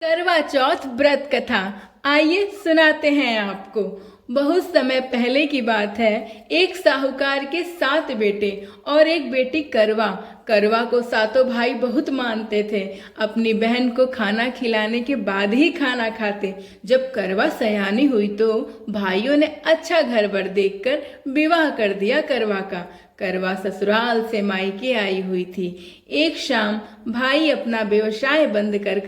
करवा चौथ व्रत कथा आइए सुनाते हैं आपको। बहुत समय पहले की बात है। एक साहूकार के 7 बेटे और एक बेटी करवा। करवा को सातों भाई बहुत मानते थे। अपनी बहन को खाना खिलाने के बाद ही खाना खाते। जब करवा सयानी हुई तो भाइयों ने अच्छा घर बर देखकर विवाह कर दिया करवा का। करवा ससुराल से मायके आई हुई थी। एक शाम भाई अपना व्यवसाय बंद कर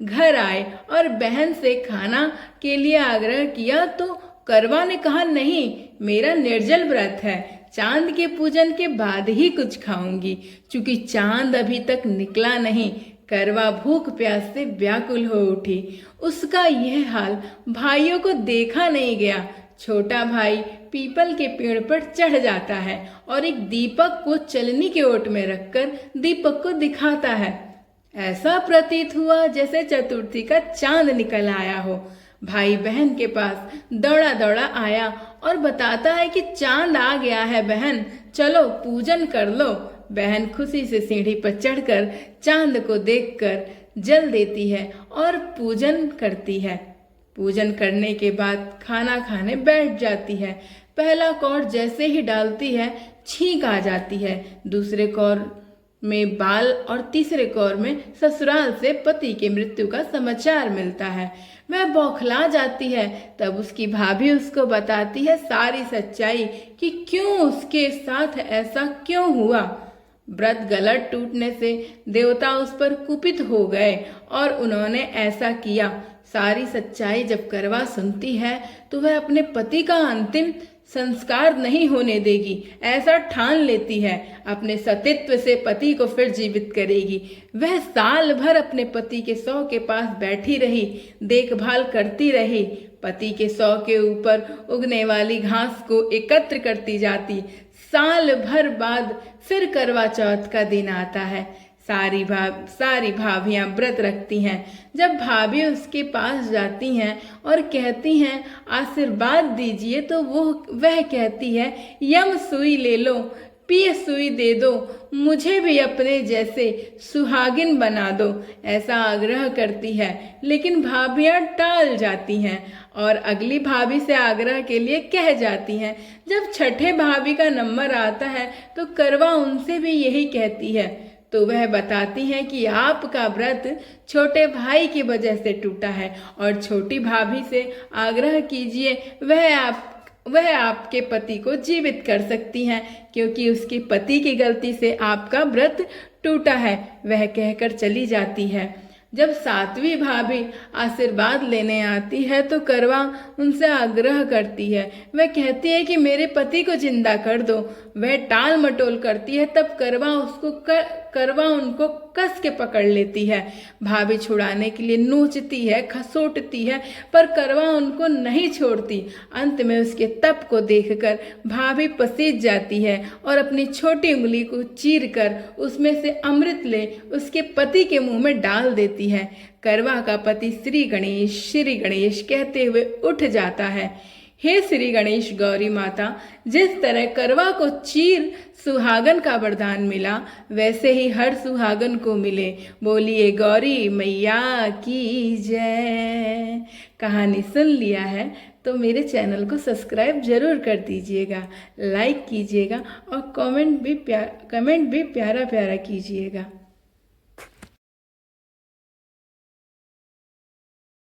घर आए और बहन से खाना के लिए आग्रह किया तो करवा ने कहा, नहीं, मेरा निर्जल व्रत है, चांद के पूजन के बाद ही कुछ खाऊंगी। चूंकि चांद अभी तक निकला नहीं, करवा भूख प्यास से व्याकुल हो उठी। उसका यह हाल भाइयों को देखा नहीं गया। छोटा भाई पीपल के पेड़ पर चढ़ जाता है और एक दीपक को चलनी के ओट में रखकर दीपक को दिखाता है। ऐसा प्रतीत हुआ जैसे चतुर्थी का चांद निकल आया हो। भाई बहन के पास दौड़ा दौड़ा आया और बताता है कि चांद आ गया है बहन, चलो पूजन कर लो। बहन खुशी से सीढ़ी पर चढ़कर चांद को देखकर जल देती है और पूजन करती है। पूजन करने के बाद खाना खाने बैठ जाती है। पहला कौर जैसे ही डालती है, छींक आ जाती है। दूसरे कौर में बाल और तीसरे कौर में ससुराल से पति की मृत्यु का समाचार मिलता है। वह बौखला जाती है। तब उसकी भाभी उसको बताती है सारी सच्चाई कि क्यों उसके साथ ऐसा क्यों हुआ। व्रत गलत टूटने से देवता उस पर कुपित हो गए और उन्होंने ऐसा किया। सारी सच्चाई जब करवा सुनती है तो वह अपने पति का अंतिम संस्कार नहीं होने देगी, ऐसा ठान लेती है। अपने सतीत्व से पति को फिर जीवित करेगी। वह साल भर अपने पति के शव के पास बैठी रही, देखभाल करती रही। पति के शव के ऊपर उगने वाली घास को एकत्र करती जाती। साल भर बाद फिर करवा चौथ का दिन आता है। सारी भाभियां व्रत रखती हैं। जब भाभी उसके पास जाती हैं और कहती हैं आशीर्वाद दीजिए तो वह कहती है, यम सुई ले लो, पिय सुई दे दो, मुझे भी अपने जैसे सुहागिन बना दो, ऐसा आग्रह करती है। लेकिन भाभियां टाल जाती हैं और अगली भाभी से आग्रह के लिए कह जाती हैं। जब छठे भाभी का नंबर आता है तो करवा उनसे भी यही कहती है। तो वह बताती हैं कि आपका व्रत छोटे भाई की वजह से टूटा है और छोटी भाभी से आग्रह कीजिए, वह आपके पति को जीवित कर सकती हैं, क्योंकि उसके पति की गलती से आपका व्रत टूटा है। वह कहकर चली जाती है। जब 7वीं भाभी आशीर्वाद लेने आती है तो करवा उनसे आग्रह करती है। वह कहती है कि मेरे पति को जिंदा कर दो। वह टाल मटोल करती है। तब करवा उनको कस के पकड़ लेती है। भाभी छुड़ाने के लिए नोचती है, खसोटती है, पर करवा उनको नहीं छोड़ती। अंत में उसके तप को देखकर भाभी पसीज जाती है और अपनी छोटी उंगली को चीरकर उसमें से अमृत ले उसके पति के मुंह में डाल देती है। करवा का पति श्री गणेश कहते हुए उठ जाता है। हे श्री गणेश गौरी माता, जिस तरह करवा को चीर सुहागन का वरदान मिला, वैसे ही हर सुहागन को मिले। बोलिए गौरी मैया की जय। कहानी सुन लिया है तो मेरे चैनल को सब्सक्राइब जरूर कर दीजिएगा, लाइक कीजिएगा और कमेंट भी प्यारा प्यारा कीजिएगा।